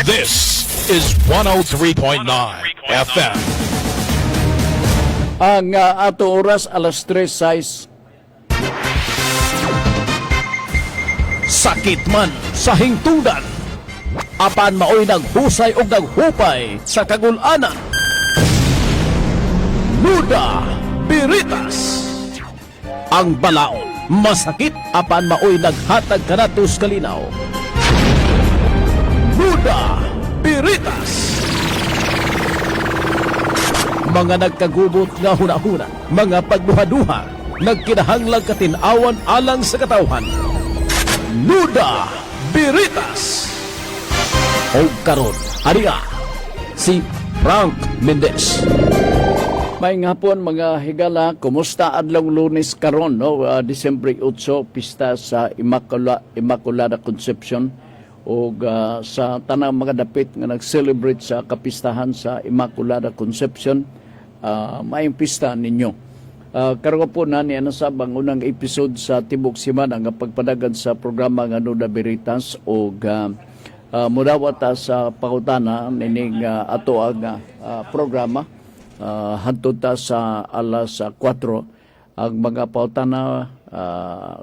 This is 103.9 FM. Ang ato oras alas 3:06. Sakit man sa hingtudan, apan maoy naghusay og naghupay sa kagul-anan. Nuda Biritas. Ang balaod masakit apan maoy naghatag kanatos kalinaw. Nuda Biritas. Mga nagkagubot nga hunahuna, mga pagduha-duha, nagkinahanglang katinawan alang sa katawhan. Nuda Biritas. O karon, ariya, si Frank Mendez. May ngapon mga higala, kumusta adlong Lunes karon, no? Disyembre 8, pista sa Immaculada Conception o sa tanang mga dapit nga nag-celebrate sa kapistahan sa Immaculada Conception, maayong pista ninyo. Karon po na ni anasabang unang episode sa Tibok Simana nga pagpadagan sa programa nga Nuda Biritas o mudawat sa pangutana nining ato ang programa. Hantod ta sa alas 4 ang mga pautana.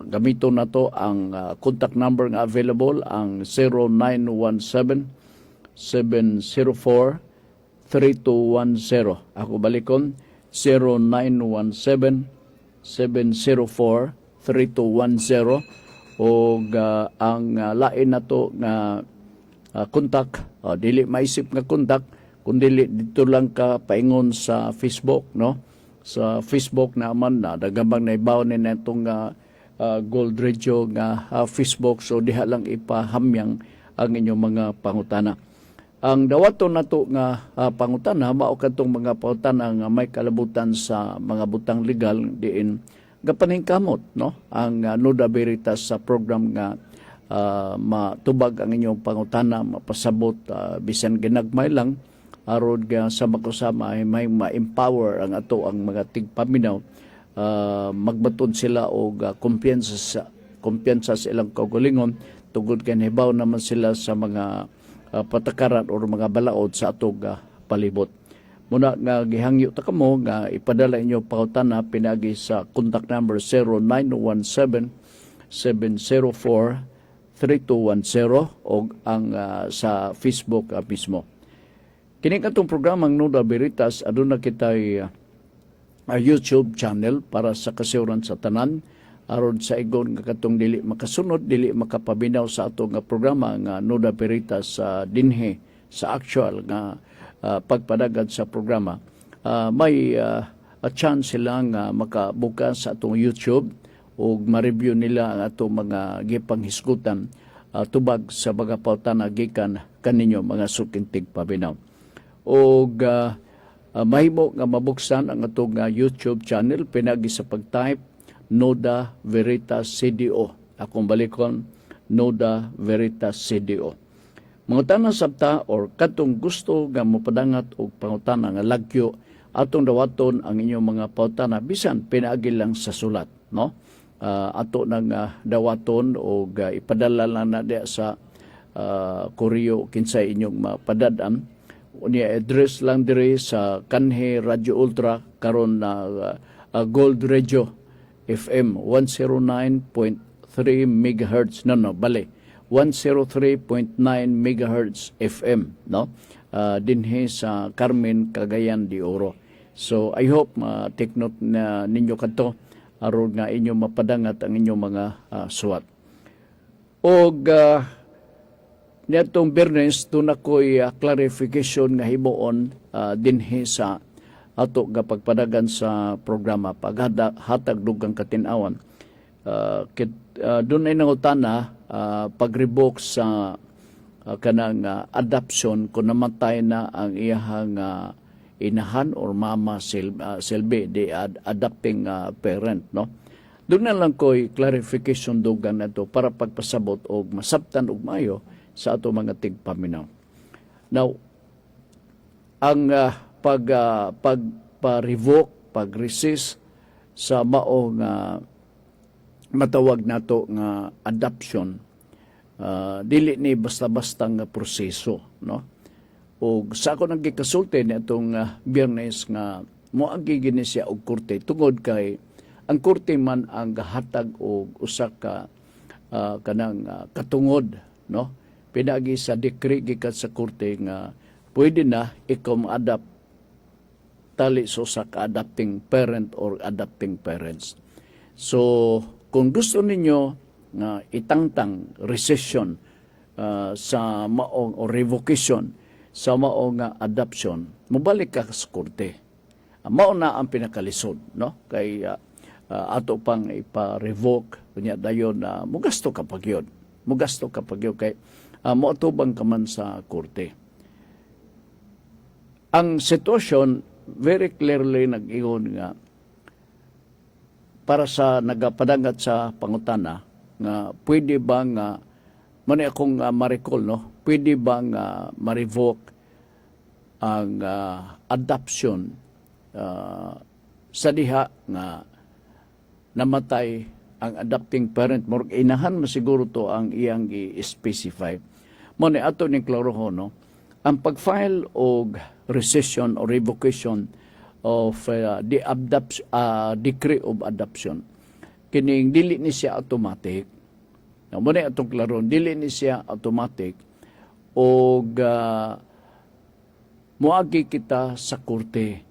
Gamito na to ang contact number nga available, ang 0917-704-3210. Ako balikon, 0917-704-3210. O ang lain na to nga contact, dili maisip nga contact, kundi dito lang ka paingon sa Facebook, no? Sa Facebook naman na dagambang naibaw ni netong Gold Radio nga Facebook, so diha lang ipahamyang ang inyong mga pangutana. Ang dawaton nato nga pangutana mao kadtong mga pangutana nga may kalabutan sa mga butang legal diin gapaningkamot, no? Ang Nuda Biritas sa program nga matubag ang inyong pangutana, mapasabot bisan ginagmay lang aron nga sa makusama ay may ma-empower ang ato ang mga tigpaminaw, magbaton sila og kumpiyansa sa ilang kaugalingon tungod kay hibaw naman sila sa mga patakaran o mga balaod sa atong palibot. Muna nga gihangyo ta kamo nga ipadala inyo pangutana pinagi sa contact number 0917-704-3210 o ang sa Facebook mismo. Kini katong programang Nuda Biritas, aduna kitay YouTube channel para sa kasiuran sa tanan, aron sa igon nga katong dili makasunod, dili makapabinaw sa atong programa nga Nuda Biritas dinhe sa actual nga pagpadagad sa programa. May a chance sila nga makabukas sa atong YouTube o ma-review nila ang atong mga gipanghisgutan tubag sa mga pautana gikan kaninyo mga sukintig pabinaw. O mahimo nga mabuksan ang atong YouTube channel pinagi sa pag-type Nuda Biritas CDO. Akong balikon, Nuda Biritas CDO. Mangutana sabta or katong gusto nga mopadangat og pangutana nga lagyo, atong dawaton ang inyong mga pautana bisan pinaagi lang sa sulat, no? Ato nang dawaton og ipadala lang na sa koreo kinsay inyong mapadad-an. Unya address lang diri sa Kanhe Radio Ultra karon na Gold Radio FM 109.3 MHz. Bale 103.9 MHz FM, no? Dinhi sa Carmen, Cagayan de Oro. So I hope take note na ninyo kadto aron nga inyo mapadangat ang inyong mga suwat. Og nitong Bernes, doon ako'y clarification nga himuon dinhi sa ato nga pagpadagan sa programa paghatag dugang katinawan. Doon ay nangutana pag-revoke sa kanang adoption kung namatay na ang iyahang inahan or mama silbi, the adopting parent, no? Doon na lang ko'y clarification dugang na to para pagpasabot o masabtan og maayo sa ato mga tigpaminaw. Now, ang pag-revoke, pag-resist sa maong matawag nato nga adoption dili ni basta-basta nga proseso, no? O sa ako nang gikasulti ni atong Biyernes nga moagi gini siya og korte tungod kay ang korte man ang gahatag og usa ka kanang katungod, no? Pinagi sa decree gikan sa korte nga pwede na ikaw ma-adapt tali so sa adopting parent or adopting parents. So kung gusto ninyo nga itangtang rescission sa maong o revocation sa maong adoption, mabalik ka sa korte. Mao na ang pinakalisod, no? Kay ato pang ipa-revoke kunya dayon na mugasto ka pagyod. Mugasto ka pagyod kay moatubang ka man sa korte. Ang sitwasyon very clearly nag-ingon nga para sa nagapadangat sa pangutana nga pwede ba nga mani akong ma-recall, no? Pwede ba nga ma-revoke ang adoption sa diha nga namatay ang adopting parent. Murag inahan masiguro to ang iyang i-specify. Mani ato ni klarohon, no? Ang pag-file og rescission or revocation of the decree of adoption, kining dili ni siya automatic. Muna itong klaron, dili ni siya automatic o muagi kita sa korte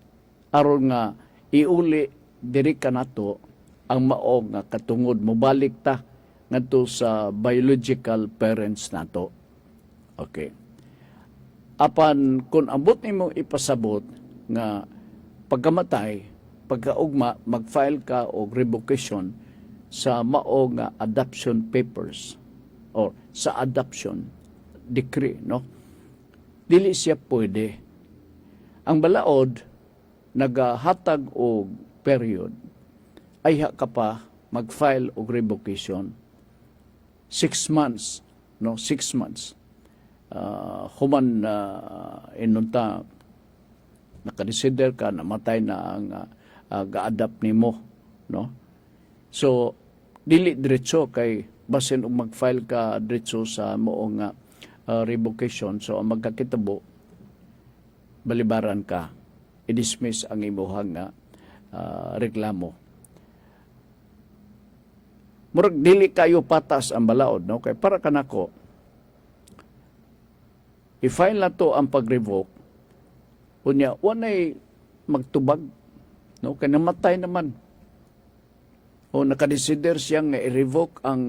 aron nga iuli diri ka nato ang mao nga katungod mobalik ta ngadto sa biological parents nato. Okay. Apan kung ambot nimo ipasabot nga pagkamatay, pagkaugma mag-file ka og revocation sa mao nga adoption papers or sa adoption decree, no? Dili siya pwede. Ang balaod nagahatag og period ay ka pa mag-file og revocation 6 months, no? 6 months. Human inunta nakadesider ka namatay na ang ga-adapt nimo, no? So dili diretso kay basin og mag-file ka diretso sa mao nga revocation, so ang magkakitabo balibaran ka i-dismiss ang imuhang reklamo. Murag dili kayo patas ang balaod, no? Kay para kanako i-file na to ang pag-revoke unya wanay magtubag, no? Kay namatay naman o nakadesider siya nga i-revoke ang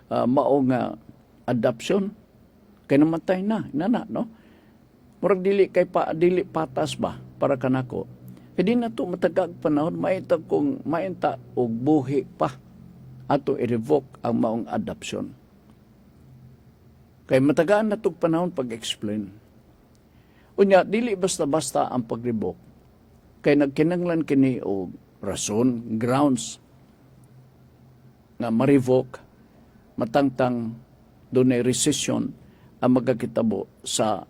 mao nga adoption kay namatay na inana, no? Murag dili patas ba para kanako. Kay di na to matagag panahon maita kung mainta og buhi pa ato i-revoke ang maong adoption. Kay matagaan na tog panahon pag-explain. Unya dili basta-basta ang pag-revoke kay nagkinahanglan kini og rason, grounds nga ma-revoke matangtang dunay rescission ang magkakitabo sa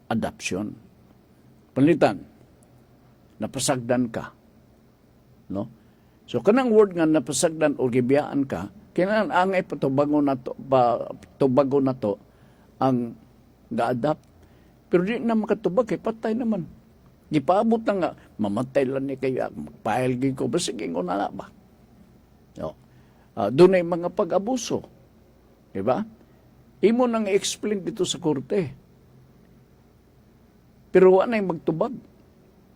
adoption. Palitan, napasagdan ka, no? So kanang word nga napasagdan o gibiyaan ka, kinahanglan angay patubago na to ang ga-adapt. Pero di na makatubag kay patay naman. Gipaabot na nga mamatay lang ni kaya magpahil gyud ko basta gingon na ba. No. Dunay mga pag-abuso. Di ba? Imo nang i-explain dito sa korte. Pero wala nang magtubag.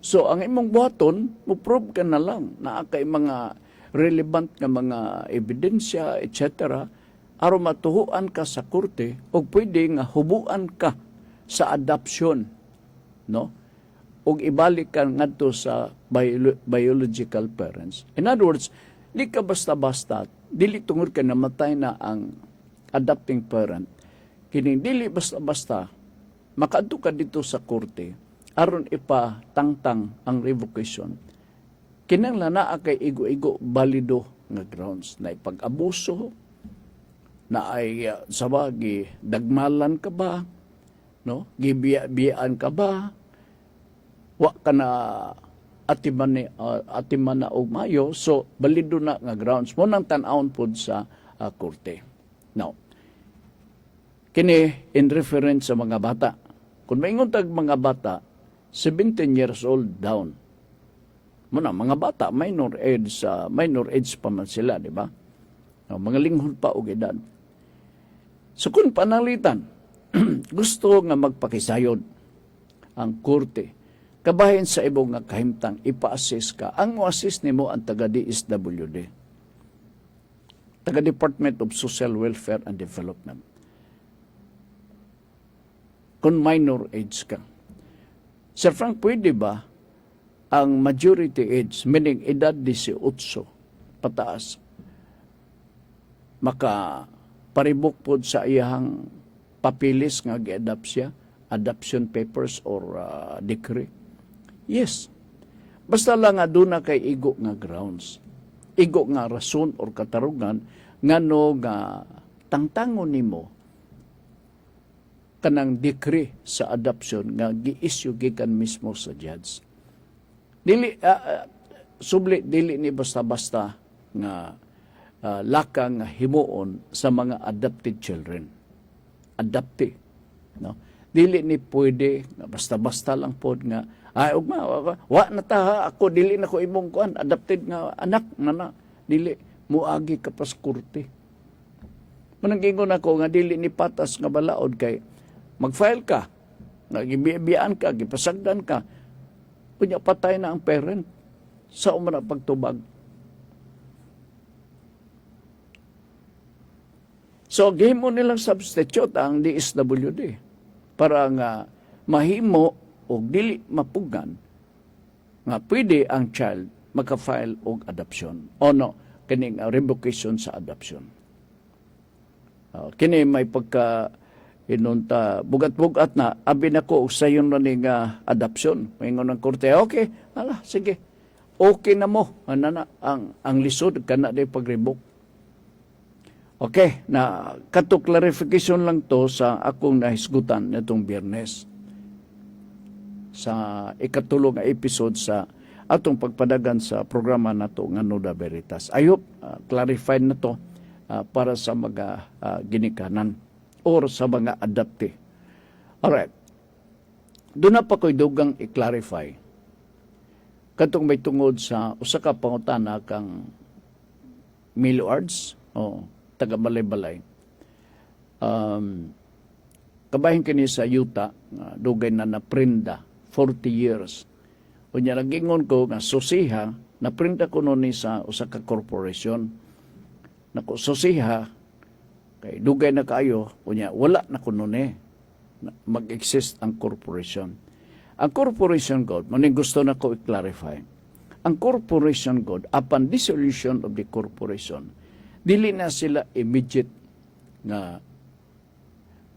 So, ang imong buhaton, mo-prove ka na lang na kay mga relevant nga mga ebidensya, etc. aron matuhuan ka sa korte o pwede nga hubuan ka sa adoption, no? O ibalik ka ngadto sa biological parents. In other words, di ka basta-basta, dili tungod ka namatay na ang adopting parent, kining dili basta-basta, makaadto ka dito sa korte, aron ipatangtang ang revocation, kinahanglan naa kay igo-igo balido nga grounds na ipag-abuso, na ay sabagi dagmalan ka ba, no? Gibiya-biyaan ka ba, wa ka na atiman na og mayo, so balido na nga grounds mo nang tan-awon pod sa korte. Now, Kini in reference sa mga bata. Kung maingon tag mga bata, 17 years old down. Muna, mga bata, minor age pa man sila, di ba? Mga linghod pa og edad. So kung panalitan, gusto nga magpakisayod ang korte, kabahin sa ibong nga kahimtang, ipa-assist ka. Ang mo-assist nimo ang taga-DSWD, taga-Department of Social Welfare and Development. Kung minor age ka. Sir Frank, pwede ba ang majority age, meaning edad 18, pataas, maka paribok pod sa iyang papilis nga gi-adapt siya, adoption papers or decree? Yes. Basta lang nga doon na kay igo nga grounds. Igo nga rason or katarungan nga no nga tangtangon nimo kanang decree sa adoption nga gi-issue gikan mismo sa judge. Dili dili ni basta-basta nga lakang nga himuon sa mga adopted children. Adopted, no? Dili ni pwede nga basta-basta lang pod nga ay ugma wa na ta ako dili na ko imong kuan adopted nga anak na dili muagi ka pas korte. Mananggingon ako nga dili ni patas nga balaod kay mag-file ka, nagibiyaan ka, gipasagdan ka, kunya patay na ang parent sa umana pagtubag. So, gihimo nilang substitute ang DSWD para nga mahimo o dili mapugan nga pwede ang child maka-file og adoption o no, kining revocation sa adoption. Kini may pagka inunta bugat-bugat na abi nako sayon na ning adoption maingon ng korte, okay ala sige okay na mo ana ang lisod kana day pag-revoke. Okay na kato clarification lang to sa akong nahisgutan nitong Biyernes sa ikatulong nga episode sa atong pagpadagan sa programa nato nga Nuda Veritas. I hope clarified na to para sa mga ginikanan or sa mga adoptee. Alright. Doon na pa ko'y dugang i-clarify. Katong may tungod sa usa ka pangutana kang Miloards o taga Balay-Balay. Kabahin kini sa yuta, dugay na naprinda, 40 years. Unya nagingon ko nga susiha, naprinda ko nun sa usa ka corporation. Nako susiha, kay dugay na kayo, unya wala na kuno ni mag-exist ang corporation. Ang corporation code, maning gusto na ko i-clarify. Ang corporation code, upon dissolution of the corporation, dili na sila immediate nga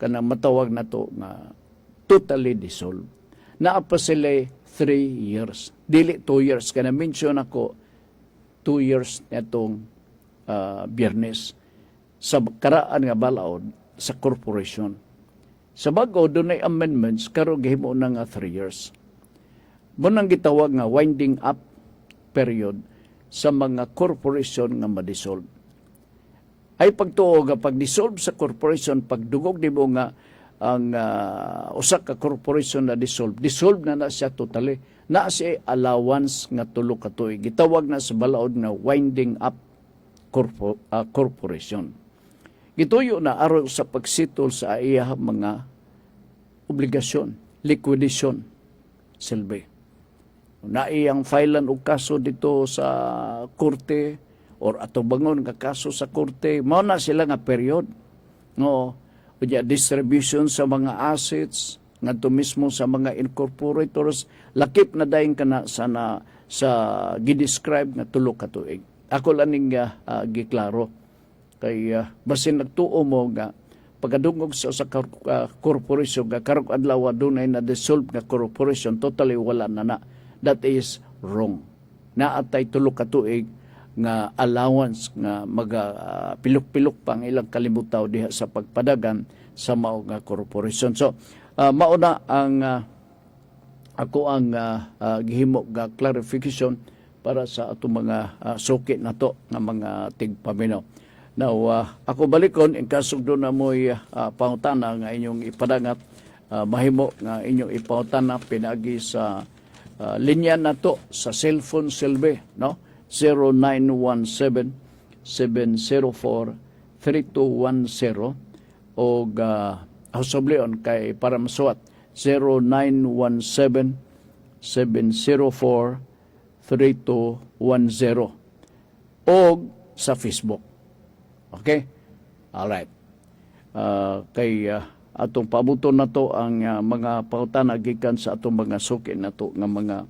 kanang matawag na to nga totally dissolved. Naa pa sila 3 years. Dili 2 years. Kana mention ako 2 years netong Biyernes sa karaan nga balaod sa corporation. Sa bago, doon ay amendments, karon gihimo na nga 3 years. Munang gitawag nga winding up period sa mga corporation nga madissolve. Ay pagtuo nga pag-dissolve sa corporation, pagdugog di mo nga ang usa ka corporation na dissolve na siya totally. Na siya allowance nga tulo ka tuig. Gitawag na sa balaod nga winding up corporation. Gituyo na aron sa pagsitol sa iya mga obligasyon, liquidation, silbi. Na iyang filean og kaso dito sa korte or atubangon nga kaso sa korte, mao na sila nga period. No, unya distribution sa mga assets ngadto mismo sa mga incorporators, lakip na dayon kana sa gidescribe nga tulo ka tuig. Ako laning giklaro kay basin nagtuo mo nga pagkadungog sa corporation nga karong adlaw dunay na dissolve nga corporation, totally wala na. That is wrong. Naatay tulo ka tuig nga allowance nga pilok-pilok pang ilang kalimutaw diha sa pagpadagan sa mao nga corporation. So mao na ang ako ang gihimo nga clarification para sa ato mga suki nato nga mga tigpaminaw. Now, ako balikon, in kasugdo na mo'y pangutana nga inyong ipadangat, mahimo nga inyong ipangutana pinagi sa linya na to sa cellphone silbi, no? 0917-704-3210 o Husableon kay para masuat 0917-704-3210 o sa Facebook. Okay? Alright. Atong pabuton na to ang mga pangutana gikan sa atong mga suki na to nga mga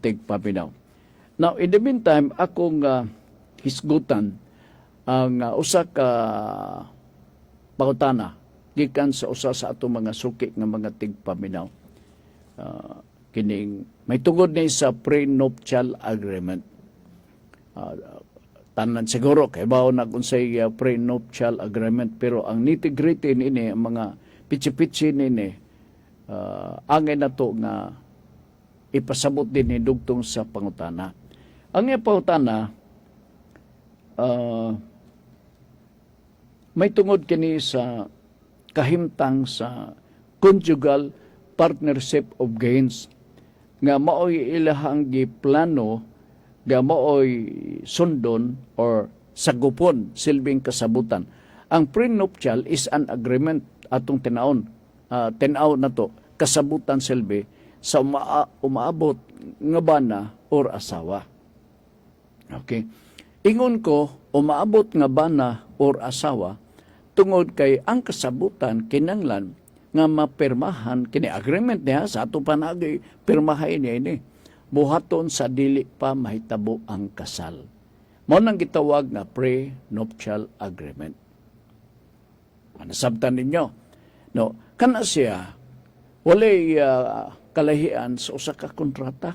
tigpaminaw. Now, in the meantime, akong hisgutan ang usa ka pangutana gikan sa usa sa atong mga suki nga mga tigpaminaw. Kining may tungod ni sa prenuptial agreement. Tanan siguro kay bao na unsay prenuptial agreement, pero ang nitty-gritty nini, ang mga pitsi-pitsi nini, angay na to nga ipasabot din ni dugtong sa pangutana. Ang pangutana, may tungod kini sa kahimtang sa conjugal partnership of gains nga maoy ilahang giplano nga maoy sundon or sagupon silbing kasabutan. Ang prenuptial is an agreement atong tinaon na to kasabutan silbi sa umaabot nga bana or asawa. Okay. Ingon ko umaabot nga bana or asawa tungod kay ang kasabutan kinanglan nga mapirmahan kini agreement niya sa ato panagay pirmahay niya ini buhaton sa dili pa mahitabo ang kasal. Mao nang gitawag nga pre-nuptial agreement. Nasabtan ninyo, no, kana siya walay kalahian sa usa ka kontrata.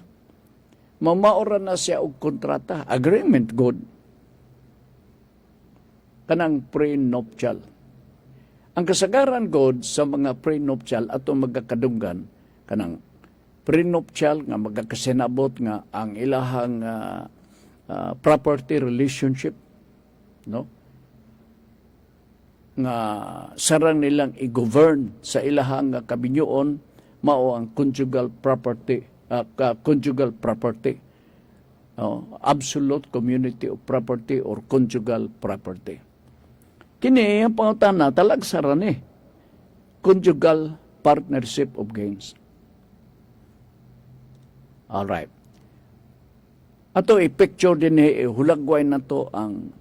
Mamaora na siya og kontrata, agreement good. Kanang pre-nuptial. Ang kasagaran god sa mga prenuptial ato magakadunggan kanang prenuptial nga magakasinabot nga ang ilahang property relationship, no, nga sarang nilang i-govern sa ilahang kabinyoon mao ang conjugal property, absolute community of property or conjugal property. Kini ang pangutana talagsaran conjugal partnership of gains. Alright. Ato i-picture din hulagway na to ang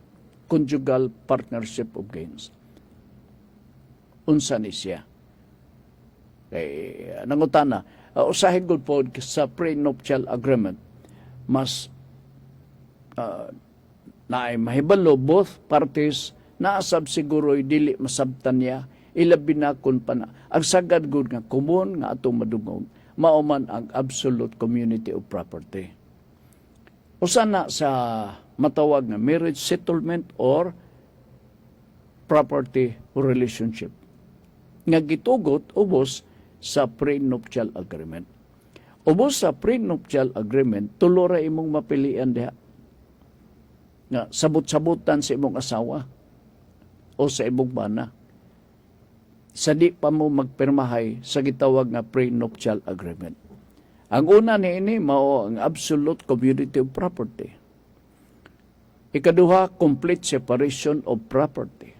conjugal partnership of gains. Unsa ni siya? Kay nangutana, usahin gud po sa prenuptial agreement mas naay mahibalo both parties naasab siguro'y dili masabtan niya ilabi na kun pa na ang sagad gud nga common nga atong madungog mao man ang absolute community of property. Usa na sa matawag na marriage settlement or property relationship nga gitugot ubos sa prenuptial agreement. Ubos sa prenuptial agreement tulo ra imong mapilian diha nga sabot-sabutan sa imong asawa o sa imong bana sa di pa mo magpirmahay sa gitawag nga prenuptial agreement. Ang una niini mao ang absolute community of property. Ikaduha, complete separation of property.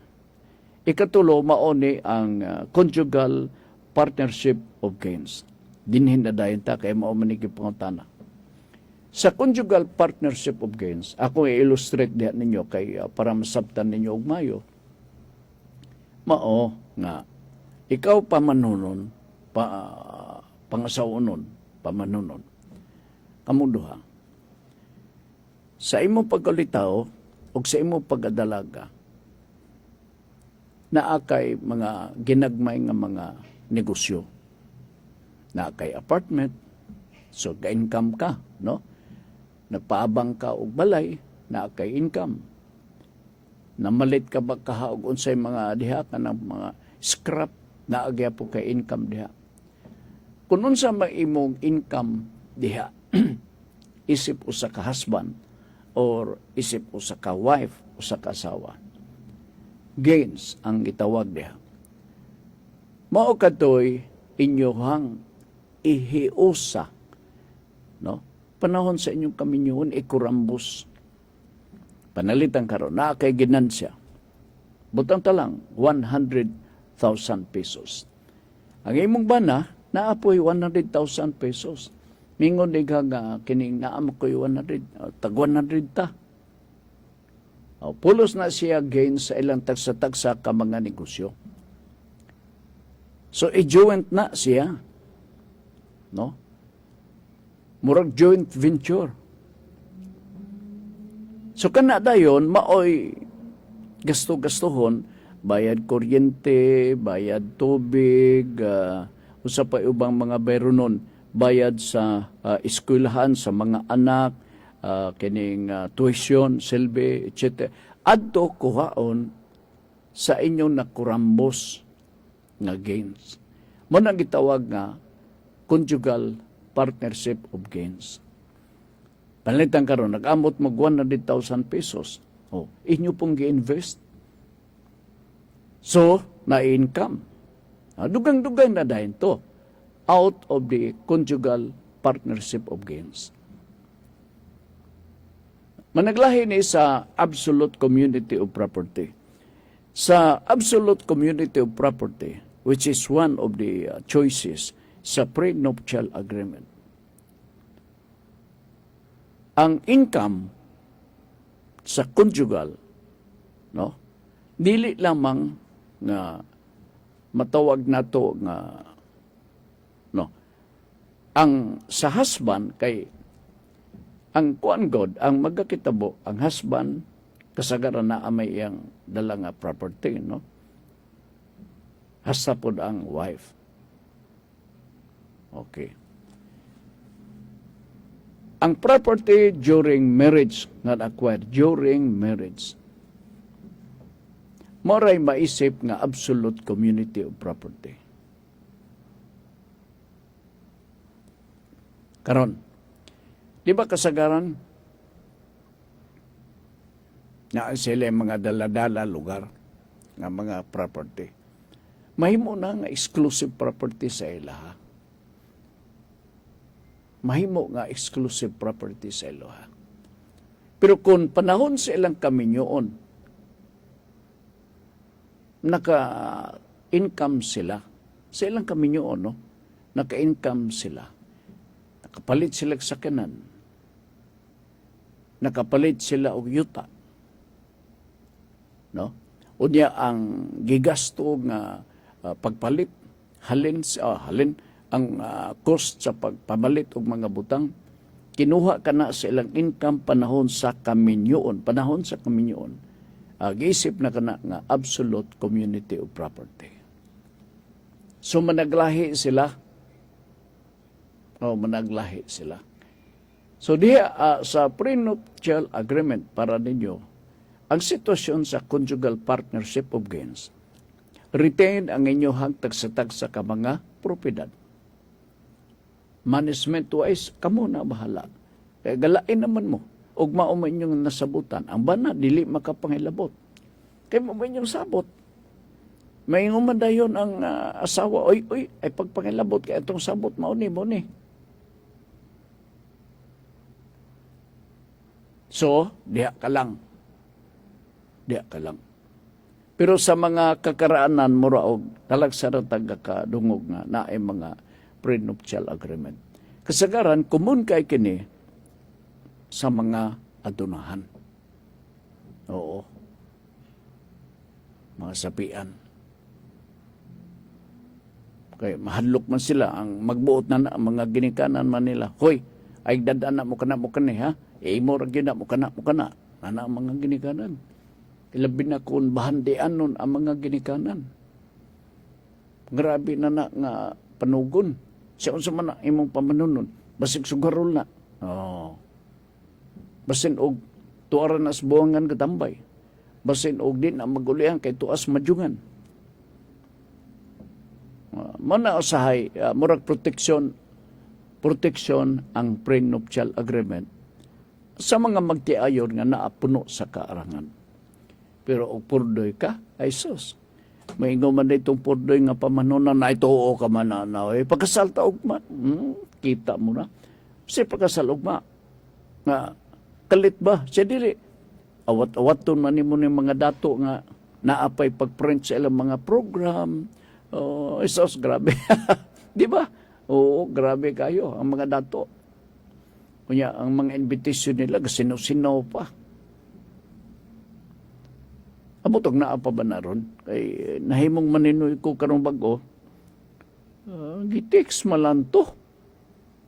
Ikatulo, mao ni ang conjugal partnership of gains. Dinhin na dayon ta kay mao man ni pangutana. Sa conjugal partnership of gains, ako i-illustrate diha ninyo kay para masabtan ninyo og mayo. Mao nga ikaw pamanunon, pangasawunon, pamanunon. Kamuduha. Sa imo pagkalitaw o sa imo pagdalaga, naa kay mga ginagmay nga mga negosyo. Naa kay apartment, so ka-income ka, no? Nagpaabang ka og balay, naa kay income. Namalit ka ba kahaog unsay mga diha kanang mga scrap na agya po kay income diha. Kung unsa may imong income diha, isip usa ka husband or isip usa ka wife, usa ka asawa. gains ang itawag niya. Mao katoy inyohang ihiusa, no? Panahon sa inyong kaminyoon ikurambos. Panalitan karon na kay ginansya. Butang talang 100,000 pesos. Ang imong bana naapoy 100,000 pesos. Mingon di ka nga kining naamo ko'y 100, tag 100 ta. Pulos na siya gain sa ilang tagsa-tagsa ka mga negosyo. So, i-joint na siya. No? Murag joint venture. So, kana dayon, maoy gasto-gastohon, bayad kuryente, bayad tubig, usa pa ubang mga bayronon, bayad sa eskwelahan sa mga anak, kining tuition, silbi, etc. Adto kuhaon sa inyong nakurambos nga gains. Mo nang gitawag nga conjugal partnership of gains. Panalitan karon nag-amot mag 100,000 pesos. Inyo pong gi-invest. So, na-income. Dugang-dugang na dahil to out of the conjugal partnership of gains. Managlahi ni sa absolute community of property. Sa absolute community of property, which is one of the choices sa prenuptial agreement, ang income sa conjugal, no, dili lamang nga matawag nato nga, no, ang sa husband kay ang kuan god ang magakitabo ang husband kasagaran na amay iyang dala nga property, no, hasta pod ang wife. Okay. Ang property during marriage nga acquired during marriage, moray maisip nga absolute community of property. Karon, di ba kasagaran na sila mga dala-dala lugar nga mga property, mahimo na nga exclusive property sa ilaha. Mahimo nga exclusive property sa ilaha. Pero kung panahon sa ilang kaminyoon, naka-income sila, sa ilang kaminyoon, no? Naka-income sila. Nakapalit sila sa kanan. Nakapalit sila og yuta. No? Unya ang gigasto nga pagpalit, halin ang cost sa pagpamalit og mga butang, kinuha ka na sa ilang income panahon sa kaminyoon. Giisip na kana nga absolute community of property. So managlahi sila. Managlahi sila. So diha sa prenuptial agreement para ninyo, ang sitwasyon sa conjugal partnership of gains, retain ang inyong tagsa-tagsa ka mga propiedad. Management-wise, kamo na bahala. Kaya galain naman mo. Ug mao man inyong nasabutan. Ang bana, dili makapangilabot. Kaya mo inyong sabot. May umadayon ang asawa, oy, ay pagpangilabot kaya itong sabot, mo ni. So, diha ka lang. Pero sa mga kakaraanan mo raog, talagsara tagakadungog nga na ay mga prenuptial agreement. Kasagaran, kumun kay kini sa mga adunahan. Oo. Mga sapian. Kaya mahadlok man sila ang magbuot na mga ginikanan man nila. Hoy, ay dadana mo kana ha? Imo ra gyud mo kana. Ana ang mga ginikanan. Ilabi na kung bahandian nun ang mga ginikanan. Grabe na nga panugon. Siya unsa man imong pamanunon, basig sugarol na. Basin og tuara nas buwangan katambay. Basin og din ang magulian kay tuas madyungan. Mana usahay murag protection ang prenuptial agreement sa mga magtiayon nga naapuno sa kaarangan. Pero og purdoy ka, ay sus. Maingo man itong purdoy nga pamanunan na ituo ka man na. Pagkasal ta ugma, kita mo na. Kasi pagkasal ugma, nga kalit ba? Siya dili. Awat-awaton man mo ng mga dato nga naapay pag-print sa ilang mga program. Sus, grabe. Di ba? Oo, grabe kayo ang mga dato. Kunya, ang mga invitation nila, sino-sino pa. Amutog na pa ba na ron? Kay nahimong maninoy ko karong bago, gitext malanto.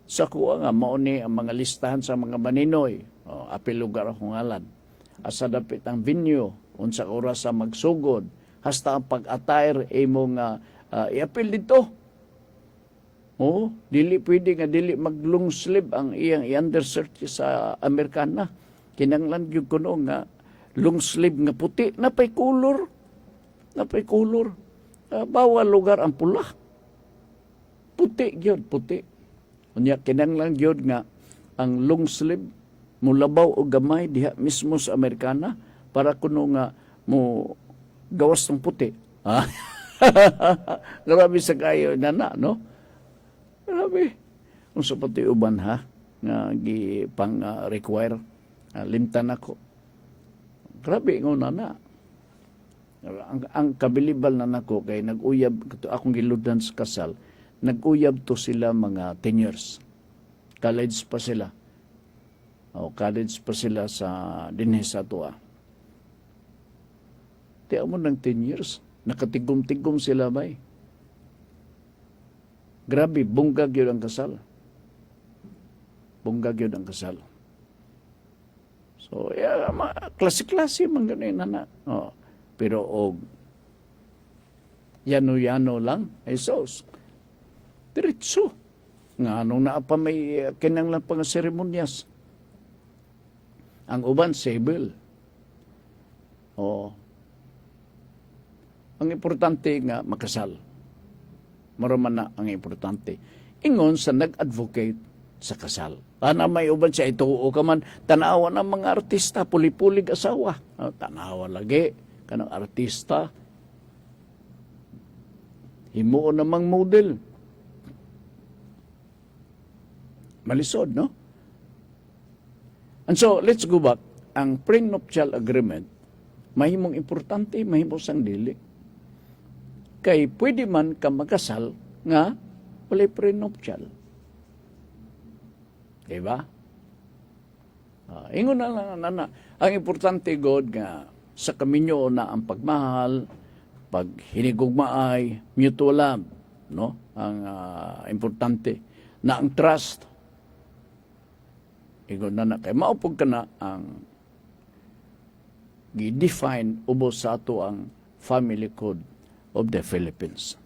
Sa kuha nga, mauni ang mga listahan sa mga maninoy. Apil lugar akong ngalan. Asa dapit ang venue, unsa oras sa magsugod, hasta ang pag-attire, imong i-apil dito. Dili pwede nga dili mag-long sleeve ang iyang i-undershirt sa Amerikana. Kinanglan gyud kuno nga long sleeve nga puti, napay color. Bawal lugar ang pula. Puti gyud, puti. Unya kinanglan gyud nga ang long sleeve mulabaw o gamay diha mismo sa Amerikana para kuno nga mo gawas ng puti. Grabe sa kayo na, no? Grabe. Kung sa pati uban ha, nga pang require, limtan ako. Grabe, nga na. Ang kabilibal na nako kay nag-uyab, akong giludan sa kasal, nag-uyab to sila mga 10 years. College pa sila. College pa sila sa dinhi sa tuwa. Tiyan mo ng 10 years, nakatigom-tigom sila bay. Grabe, bunggag yun ang kasal. Bunggag yun ang kasal. So, klase-klase man ganun na. Pero yano-yano lang, ay sos. Diretso. Nga nung naapa may kinanglan pang seremonyas. Ang uban, civil. Ang importante nga makasal. Maraman na ang importante. Ingon sa nag-advocate sa kasal. Ana may uban siya ito o kaman tanawa ng mga artista, puli-pulig asawa. Tanawa lagi kanang artista. Himuo namang model. Malisod, no? And so, let's go back. Ang prenuptial agreement, mahimong importante, mahimong sang dili. Kay pwede man ka magkasal nga walay prenuptial. Diba? Ingon na lang na. Ang importante God nga sa kaminyo na ang pagmahal, paghinigugmaay, mutual love, no? Ang importante na ang trust. Ingon na kay maupog ka na ang gi-define ubos sa ato ang family code of the Philippines.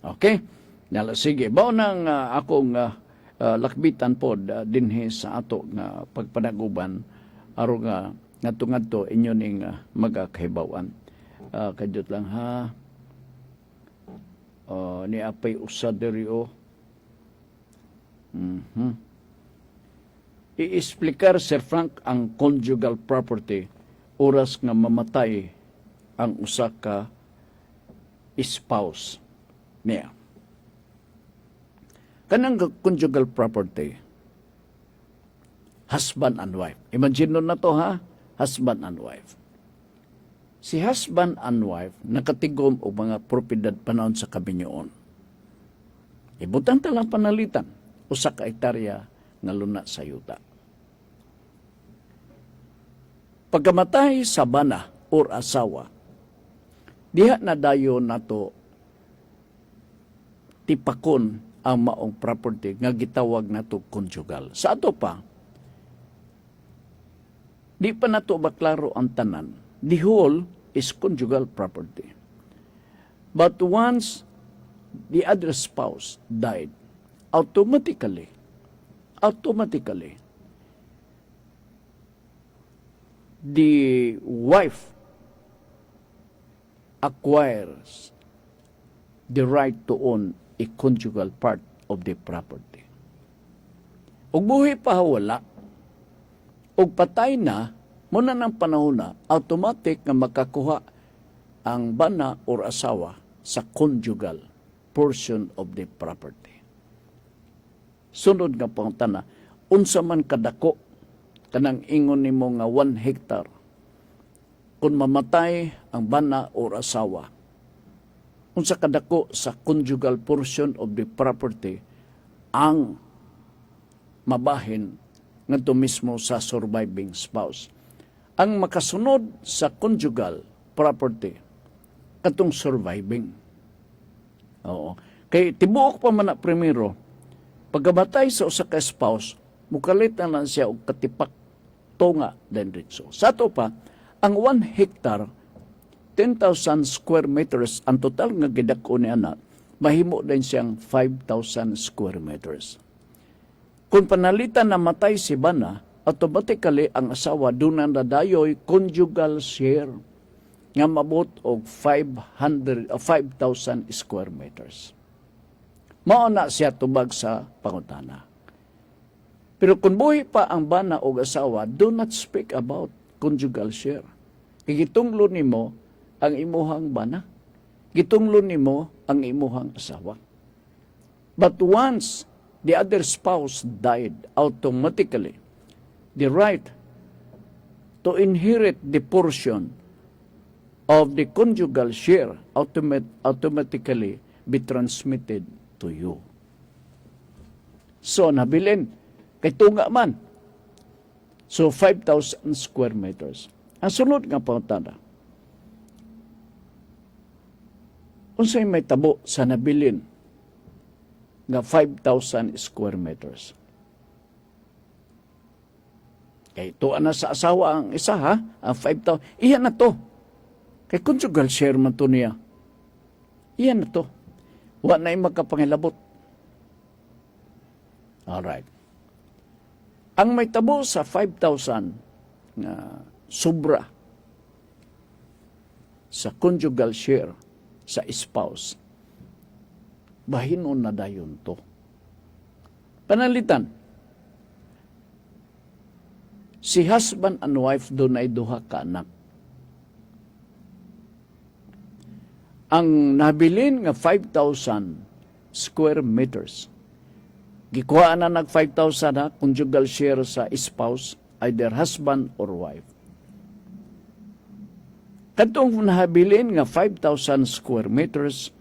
Okay? Nala, sige. Bao nang akong lakbitan po dinhi sa ato nga pagpanaguban aron nga ngadto inyo ning magakahibawan. Kadiyot lang ha. Ni apay usa diri I-explicar, Sir Frank, ang conjugal property oras nga mamatay ang usa ka spouse niya. Kanang conjugal property, husband and wife. Imagine nun na to ha, husband and wife. Si husband and wife nakatigom og mga propiedad panahon sa kabinyoon. Ibutan talang panalitan, usa ka hektarya nga luna sa yuta. Pagkamatay sa bana or asawa, diha na dayo nato tipakon ang maong property nga gitawag nato conjugal. Sa ato pa, di pa nato baklaro ang tanan. The whole is conjugal property. But once the other spouse died, automatically, the wife acquires the right to own a conjugal part of the property. Ug buhi pa wala, ug patay na, Muna ng panahon na, automatic nga makakuha ang bana or asawa sa conjugal portion of the property. Sunod nga pangutana, unsa man kadako kanang ingon nimo nga 1 hectare kung mamatay ang bana or asawa, unsa kadako sa conjugal portion of the property ang mabahin ngadto mismo sa surviving spouse. Ang makasunod sa conjugal property katong surviving. Oo. Kay tibuok pa man na primero, pagkamatay sa usa ka spouse, mukalit na lang siya og katipak tunga den ritso. Sa ato pa, ang 1 hectare 10,000 square meters ang total nga gidako ni ana, mahimo din siyang 5,000 square meters. Kung panalitan na matay si bana, automatically ang asawa dunan na dayoy conjugal share nga mabot og 5,000 square meters. Mao na siya tubag sa pangutana. Pero kung buhi pa ang bana o asawa, do not speak about conjugal share. Gitunglo nimo ang imuhang bana. Gitunglo nimo ang imuhang asawa. But once the other spouse died, automatically, the right to inherit the portion of the conjugal share automatically be transmitted to you. So, nabilin, kay tunga man. So, 5,000 square meters. Ang sunod nga pangutana, unsay may tabo sa nabilin nga 5,000 square meters. Kay tuwa na sa asawa ang isa ha, ang 5,000. Iyan na to. Kay conjugal share man to niya. Iyan na to. Wa na yung magkapangilabot. Alright. Ang may tabo sa 5,000 nga sobra sa conjugal share sa spouse, bahinon na dayon to. Panalitan, si husband and wife doon ay duha ka anak. Ang nabilin nga 5,000 square meters, gikuha na nag 5,000 ha, conjugal share sa spouse, either husband or wife. Katong nahabilin nga 5,000 square meters,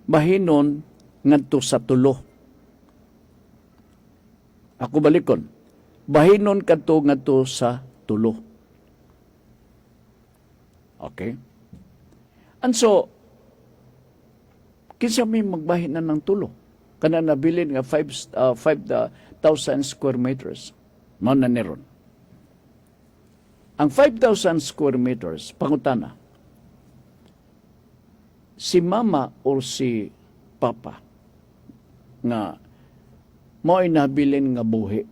bahinon ngadto sa tulo. Ako balikon. Bahinon kadto ngadto sa tulo. Okay? And so, kinsa may magbahin na ng tulo? Kana nabilin nga 5,000 square meters. Mao na niron. Ang 5,000 square meters, pangutana, si mama or si papa nga mo'y nabilin nga buhi,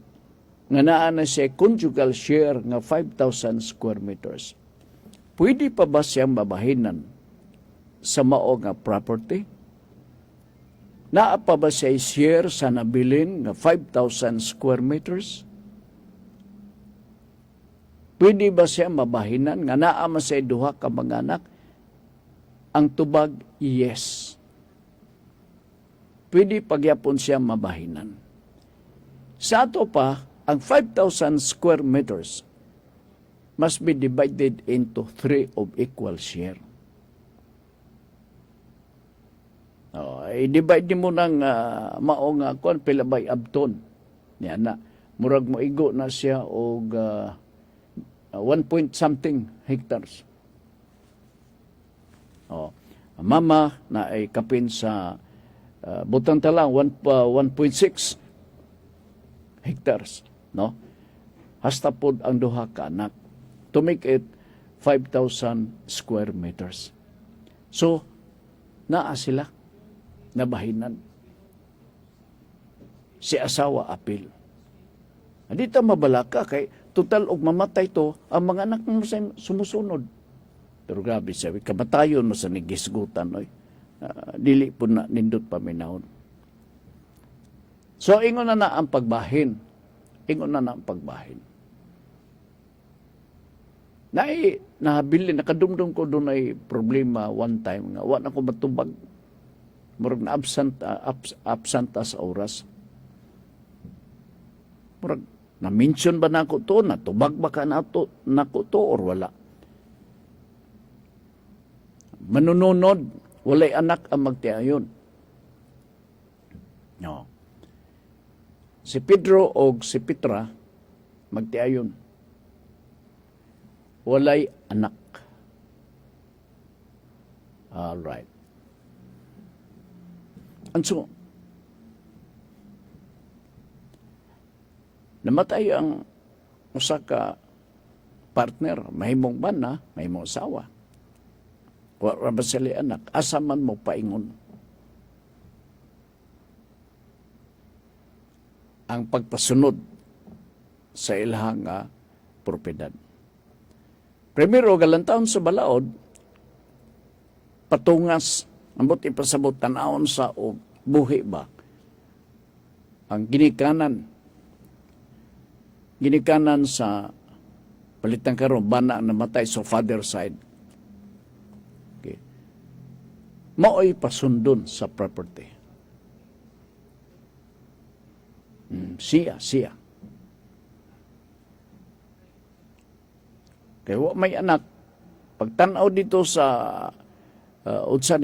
nga naa na siya conjugal share nga 5,000 square meters, pwede pa ba siyang mabahinan sa mao nga property? Naa pa ba siya share sa nabilin nga 5,000 square meters? Pwede ba siya mabahinan nga naa man siya duha ka mga anak? Ang tubag, yes. Pwede pagyapon siya mabahinan. Sa ato pa, ang 5,000 square meters must be divided into 3 of equal share. I-divide mo ng mao nga kon pila bay abton. Yan na. Murag mo igo na siya og 1 point something hectares. Mama na ay kapin sa butang talang 1.6 hectares, no? Hasta pod ang duha ka anak to make it 5,000 square meters. So, naa sila nabahinan. Si asawa apil. Hindi ta mabalaka kay total og mamatay to ang mga anak mo sumusunod. Pero grabe siya, kamatayon mo sa nigisgutan, oy. Dili po na nindot paminahon. So, ingon na ang pagbahin. Ingon na ang pagbahin. Nahabilin, nakadumdum ko doon ay problema one time nga wa na ko matubag. Murag na absent sa oras. Murag na-mention ba na ako to? Natubag ba ka na ko to or wala? Manununod, walay anak ang magtiayon. No. Si Pedro o si Petra magtiayon. Walay anak. Alright. And so, namatay ang usa ka partner, mahimong bana, mahimong asawa. Wala ba sila anak? Asa man mo paingon. Ang pagpasunod sa ilahang propiedad. Primero, galantaon sa balaod, patungas, ambot ipasabot tanawon sa buhi ba? Ang ginikanan sa palitang karon bana na matay sa father side. Okay. Mao'y pasundon sa property. Siya. Kaya may anak, pagtanaw dito sa utsan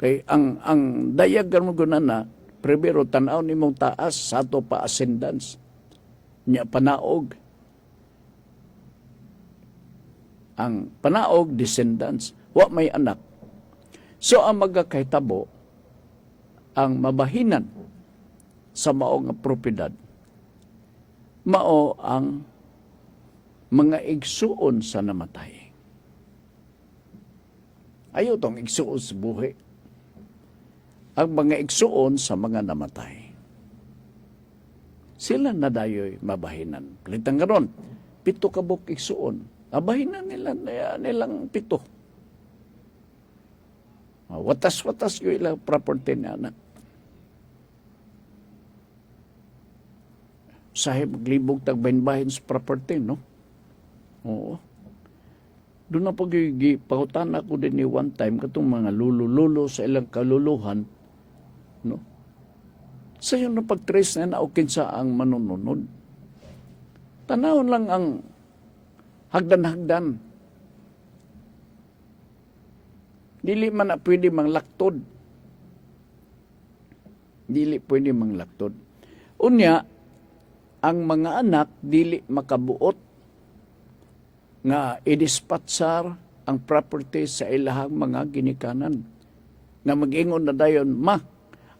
kay ang dayag mo na primero tanaw ni mong taas sa ato pa ascendance niya panaog. Ang panaog descendants wa may anak. So ang magakahitabo ang mabahinan sa mao nga propiedad mao ang mga igsuon sa namatay. Ayaw tong igsuon sa buhi. Ang mga igsuon sa mga namatay. Sila na dayoy mabahinan. Palitang karon, 7 kabuk igsuon. Mabahinan nilang 7. Watas-watas yung ilang property na anak. Sahib maglibog tagbahin-bahin sa property, no? Oo. Doon na pagutan ako din ni one time katong mga lulo-lulo sa ilang kaluluhan, no? Sa yun na pag-trace na naukin sa ang manununod. Tanawon lang ang hagdan-hagdan. Dili man na pwede manglaktod. Dili pwede manglaktod. Unya, ang mga anak dili makabuot nga idispatsar ang property sa ilahang mga ginikanan. Nga mag-ingon na dayon, ma,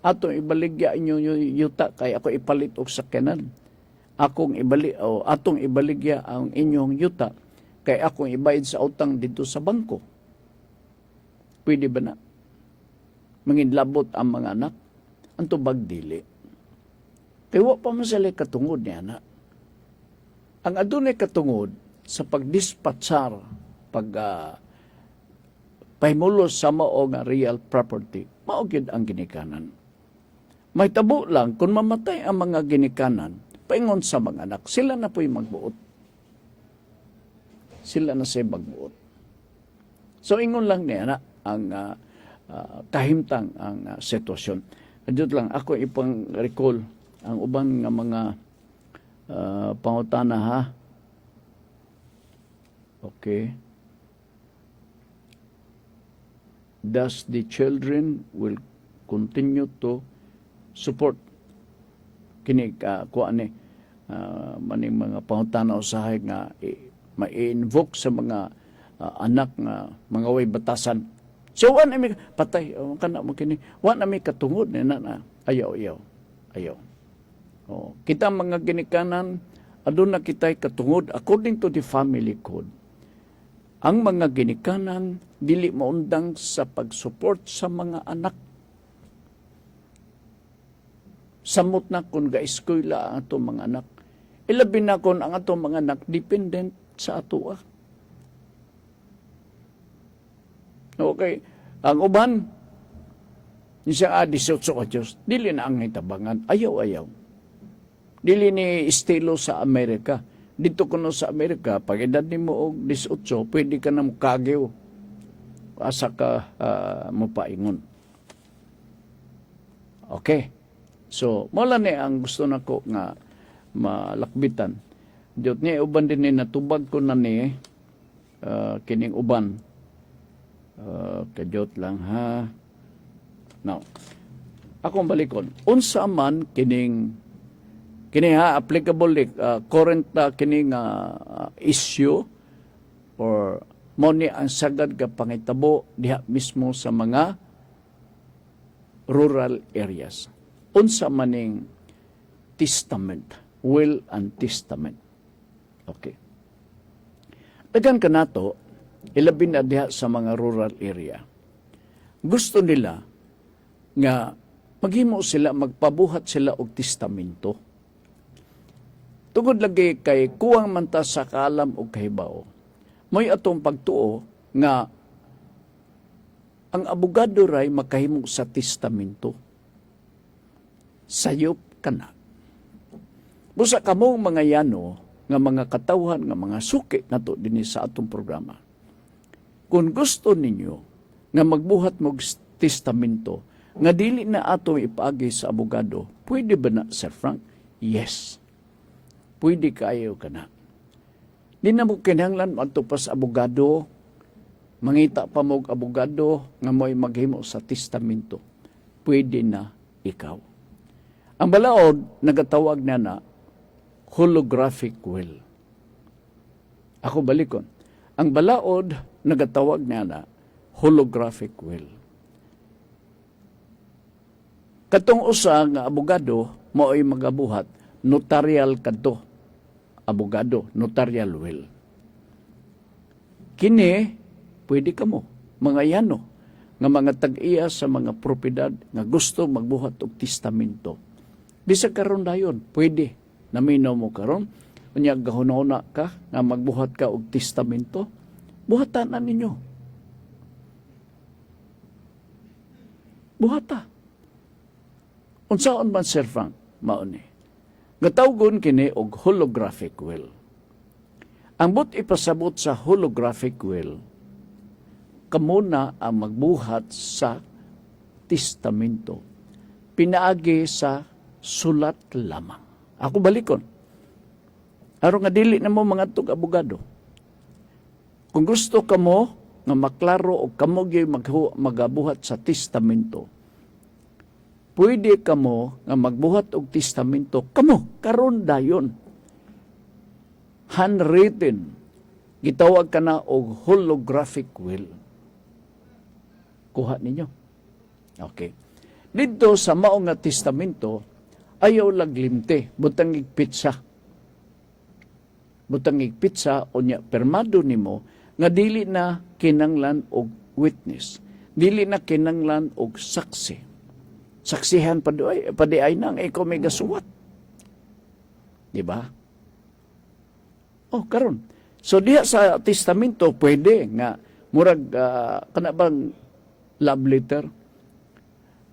atong ibaligya inyo yuta kay ako ipalit og sakyanan. Atong ibaligya ang inyong yuta kay akong ibayad sa utang dito sa bangko. Pwede ba na? Manginlabot ang mga anak. Ang tubag dili. Kaya wa pa masali katungod niya na. Ang adunay katungod sa pagdispatsar, pahimulos sa mao nga real property, mao gyud ang ginikanan. May tabo lang, kung mamatay ang mga ginikanan, paingon sa mga anak, sila na po'y magbuot. Sila na siya magbuot. So, ingon lang niya na ang kahimtang ang sitwasyon. Adyo lang, ako ipang recall ang uban nga mga pangutana ha. Okay. Thus the children will continue to support kini kuan ni maning mga pangutana usahay nga ma-invoke sa mga anak nga mga way batasan. So wa na mi patay kana mo kini wa na mi katungod ni na ayaw. Oh, kita mga ginikanan aduna kitay katungod according to the family code. Ang mga ginikanan dili maundang sa pag-support sa mga anak. Samot na kung ga-eskwela ang atong mga anak. Ilabi na kung ang atong mga anak dependent sa ato. Okay. Ang uban, siya 18 anyos, dili na ang hitabangan. Ayaw. Dili ni estilo sa Amerika. dito kuno sa Amerika, pag edad nimo og 18, pwede ka na mukagyo. Asa ka mopaingon. Okay. So, mula ni ang gusto nako nga malakbitan. Diyot niya, uban din ni natubag ko na ni kining uban. Kadyot lang ha. Now, akong balikon. Unsa man kining ha, applicable current kining issue or mo ni ang sagad ka pangitabo diha mismo sa mga rural areas. Unsa maning testament, will and testament. Okay. Dagan ka nato, ilabin na diha sa mga rural area. Gusto nila nga maghimo sila, magpabuhat sila og testamento. Tungod lagi kay kuwang man ta sa kaalam og kahibaw. May atong pagtuo nga ang abogado ray makahimo sa testamento. Sayop ka na. Busa kamong mga yano, nga mga katawhan, nga mga suki na to din sa atong programa. Kung gusto ninyo nga magbuhat mo testamento, nga dili na ato ipaagi sa abogado, pwede ba na, Sir Frank? Yes. Pwede kayo ka na. Di na mo kinahanglan ato pa sa abogado, mangita pa mo abogado nga mo'y maghimo sa testamento. Pwede na ikaw. Ang balaod, nagatawag na holographic will. Ako balikon. Ang balaod, nagatawag na holographic will. Katong usa nga abogado, mo'y magabuhat, notarial kadto. Abogado, notarial will. Kini, pwede ka mo, mga yano, nga mga tag-iya sa mga propiedad nga gusto magbuhat og testamento. Bisag karon dayon, pwede. Naminaw mo karon, unya gahuna ka nga magbuhat ka og testamento, buhatan na ninyo. Buhata. Unsaon man, Sir Frank? Mauni. Gatawgon kini og holographic will. Ang but ipasabot sa holographic will, kamo na ang magbuhat sa testamento. Pinaagi sa sulat lamang. Ako balikon. Aron nga dili na mo mga tug abogado. Kung gusto ka mo nga maklaro o kamo gyud magabuhat sa testamento, pwede ka mo nga magbuhat og testamento kamo karon dayon. Handwritten. Gitawag ka na og holographic will. Kuha ninyo. Okay. Dito sa mao nga testamento, ayaw laglimte, butang igpitsa. Butang igpitsa, o niya, permado nimo, nga dili na kinanglan og witness. Dili na kinanglan og saksi. Saksihan padi ay nang ikaw may gasuwat. Diba? Oh, karon. So diha sa testamento, pwede nga, murag, kana bang love letter?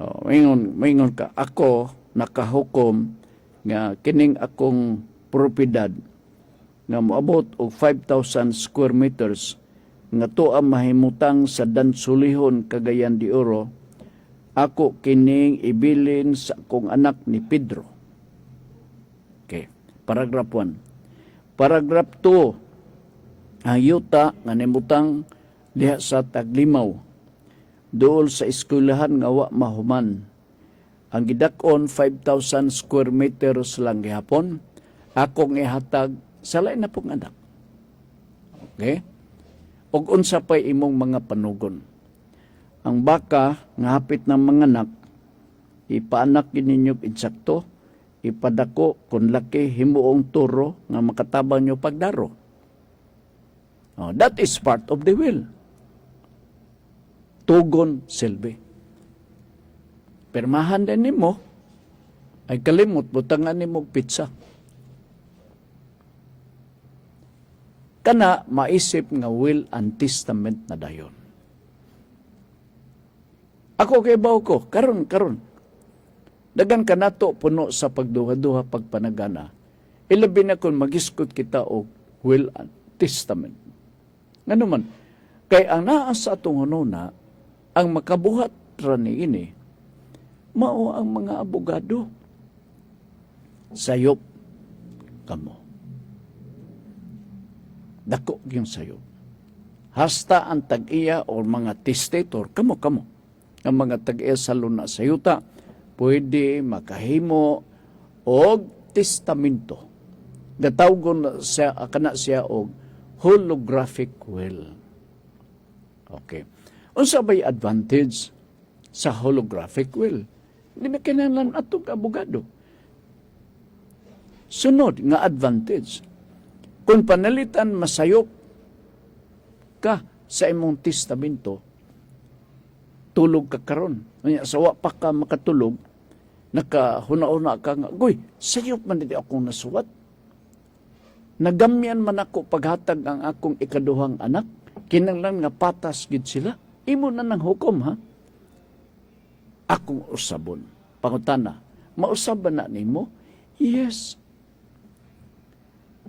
Oh, maingon ka, ako nakahukom nga kining akong propiedad nga moabot og 5,000 square meters nga to ang mahimutang sa Dansulihon, Cagayan de Oro. Ako kining ibilin sa akong anak ni Pedro. Okay, paragraph 1. Paragraph 2. Ang yuta nga nimutang diha sa Taglimaw dool sa eskwelahan nga wa mahuman. Ang gidak-on 5,000 square meters lang gihapon. Akong ihatag sa lain na pong anak. Okay? Og unsa pay imong mga panugon. Ang baka nga hapit ng mga anak, ipaanak ninyo insakto, ipadako kung laki himuong turo nga makatabang nyo pagdaro. Oh, that is part of the will. Tugon silbi. Permahan din nimo, ay kalimot, butangan nimo pizza. Kana maisip nga will and testament na dayon. Ako kay baw ko, karon. Dagan ka nato puno sa pagduha-duha pagpanagana. Ilabi na kung magiskot kita og will and testament. Nga naman, kay ang naa sa atong hununa, ang makabuhat ra ni ini, mao ang mga abogado. Sayop kamo. Dako yung sayop. Hasta ang tag-iya o mga testator, kamo. Ang mga tag-iya sa luna sa yuta, pwede makahimo og testamento. Gatawgon siya, kana siya og holographic will. Okay. Unsa bay advantage sa holographic will? Hindi na kinahanglan atong abogado. Sunod nga advantage, kung panalitan masayop ka sa imong testamento, tulog ka karon. Sa wa pa ka makatulog, nakahuna-una ka nga, goy, sayop man di akong nasuwat. Nagamyan man ako paghatag ang akong ikaduhang anak, kinanglan nga patas gid sila. Imo na ng hukom, ha? Akong usabon. Pangutana, mausab na nimo? Yes.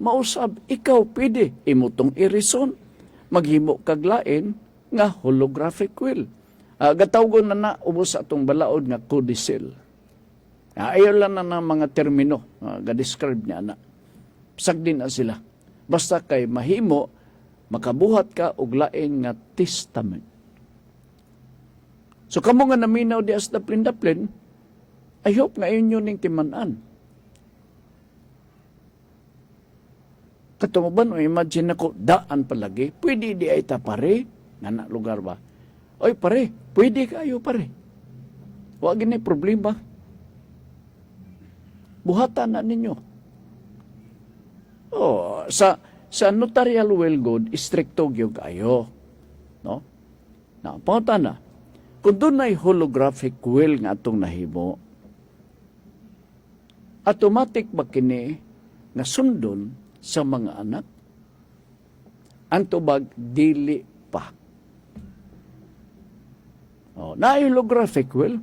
Mausab, ikaw pwede. Imo tong irison. Maghimo kaglain nga holographic will. Gatawgon na ubos sa atong balaod nga codicil. Ayaw lang na ng mga termino. Ga-describe niya na. Sagdin na sila. Basta kay mahimo, makabuhat ka og lain nga testament. So kamo nga naminaw di as daplin-daplin, I hope nga inyo ning timan-an. Katunguban o imagine ako, daan palagi, pwede di ay ta pare, nga na lugar ba? Oy pare, pwede kayo pare. Huwag gini problema. Buhatan na ninyo. Oh, sa notarial will good, stricto gyud kayo. No? Na, pangutan na. Kung doon ay holographic will nga atong nahimo, automatic ba kini nga sundon sa mga anak? Ang tubag, dili pa. Oh, na holographic will,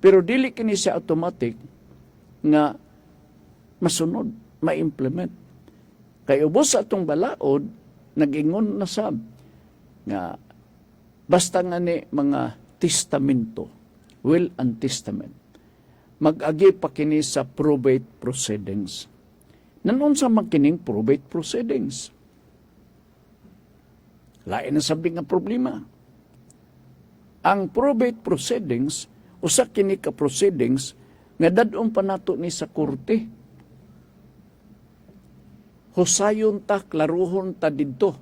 pero dili kini siya automatic nga masunod, ma-implement. Kay ubos sa atong balaod, nag-ingon na sab nga basta nga ni mga testamento, will and testament, mag-agi pa kini sa probate proceedings. Nanon sa magkining probate proceedings? Lain na sabi nga problema. Ang probate proceedings, usa kini ka proceedings, nga dadong pa nato ni sa korte. Husayon ta, klaruhon ta didto.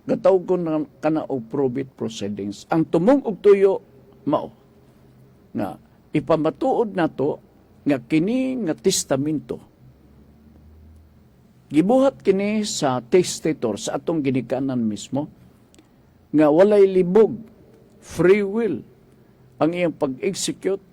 Gatawgon na kana og probate proceedings. Ang tumong og tuyo, mao nga ipamatuod nato nga kini nga testamento gibuhat kini sa testator sa atong ginikanan mismo nga walay libog, free will ang iyang pag-execute,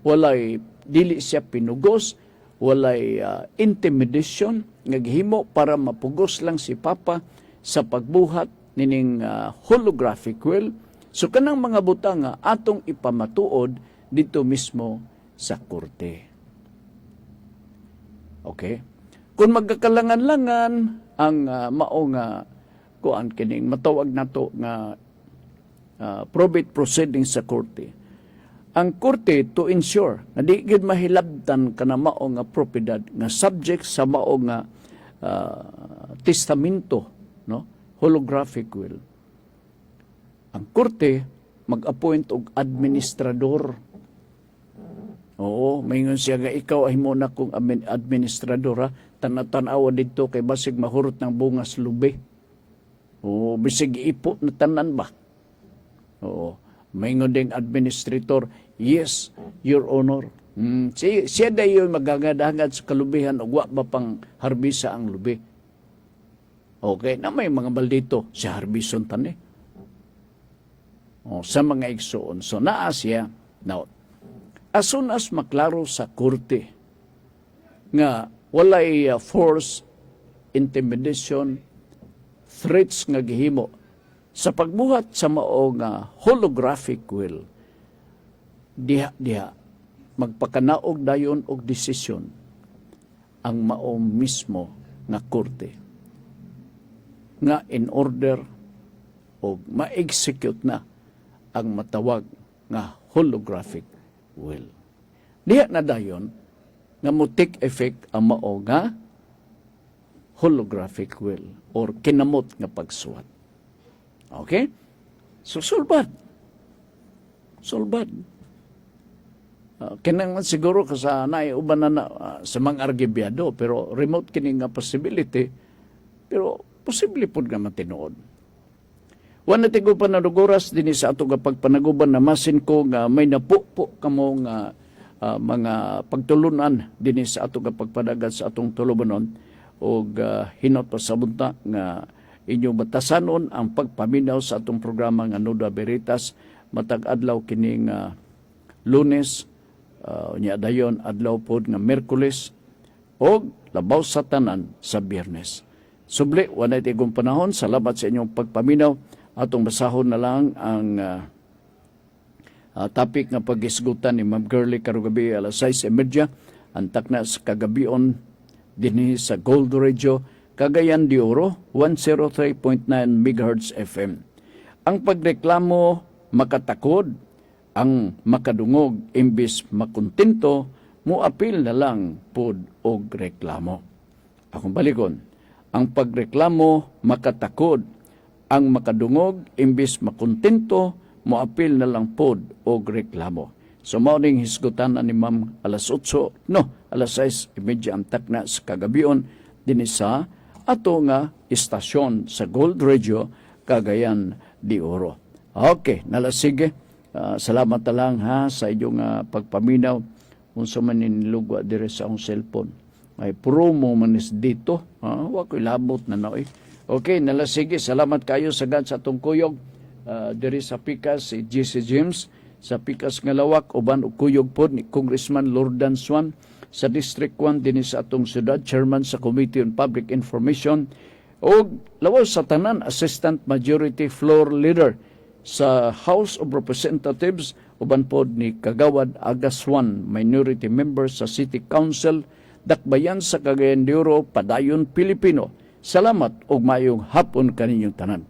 walay dili siya pinugos, walay intimidation nga gihimo para mapugos lang si Papa sa pagbuhat nining holographic will. So kanang mga butang nga atong ipamatuod dito mismo sa korte. Okay? Kung magkakalangan-langan ang mao nga kuan kining matawag nato nga probate proceedings sa korte. Ang korte to ensure na di gid mahilabtan kana mao nga propiedad nga subject sa mao nga testamento, no? Holographic will. Ang korte mag-appoint og administrador. Oo, mayngon siya nga ikaw ay mo na kong administrador, ha? Tanatanawa dito kay basig mahurot ng bungas lubi. Oo, bisig ipo na tanan ba? Oo, mayngon ding administrator, yes, your honor. Siya dayo magagadagad sa kalubihan o wa ba pang harbisa ang lubi. Okay, na may mga baldito, si harbison tani. O, sa mga igsoon. So, naa siya. Now, as soon as maklaro sa korte nga walay force, intimidation, threats nga gihimo sa pagbuhat sa mao nga holographic will, diha magpakanaog dayon og desisyon ang mao mismo nga korte nga in order o ma-execute na ang matawag nga holographic will. Diha na dayon nga mo take effect ang mao nga holographic will or kinamot nga pagsuwat. Okay? So, sulbad. Kinang siguro sa naiuban na sa mga argibyado, pero remote kini nga possibility, pero posible po nga matinuod. Wala tigo pa na duguras din sa ato nga pagpanaguban na masin ko nga may napupo kamo nga mga pagtulunan din sa ato nga pagpadagat sa atong tulubanon o hinot pa sa bunta nga inyong batasanon ang pagpaminaw sa atong programa nga Nuda Veritas matag adlaw kining Lunes nya dayon adlaw pod nga Miyerkules o labaw sa tanan sa Biyernes. Subli walay tigong panahon, salamat sa inyong pagpaminaw. Atong basahon na lang ang topic nga pag-isgutan ni Ma'am Girlie karong gabi alas 6:30 ang takna sa kagabion dinhi sa Gold Radio Cagayan de Oro 103.9 MHz FM. Ang pagreklamo makatakod, ang makadungog imbis makontento, muapil na lang pod og reklamo. Akong balikon, ang pagreklamo makatakod, ang makadungog imbis makontento, muapil na lang pod og reklamo. So morning hisgutan ni Ma'am alas 6:30 ang takna sa kagabion dinhi sa ato nga istasyon sa Gold Radio Cagayan de Oro. Okay, nalasige. Salamat na lang ha sa inyong pagpaminaw unsa man ninilugwa dire sa akong cellphone. Ay promo manis dito. Wa ko'y labot na naoy. Okay, nalasige. Salamat kayo sagad sa atong kuyog dire sa Pikas si GC James sa Pikas nga Lawak uban og kuyog pod ni Congressman Lordan Swan sa District 1 dinhi sa atong syudad, Chairman sa Committee on Public Information o lawas sa tanan Assistant Majority Floor Leader sa House of Representatives uban pod ni Kagawad Agaswan, Minority Member sa City Council, Dakbayan sa Cagayan de Oro, Padayon, Pilipino. Salamat ug maayong hapon kaninyong tanan.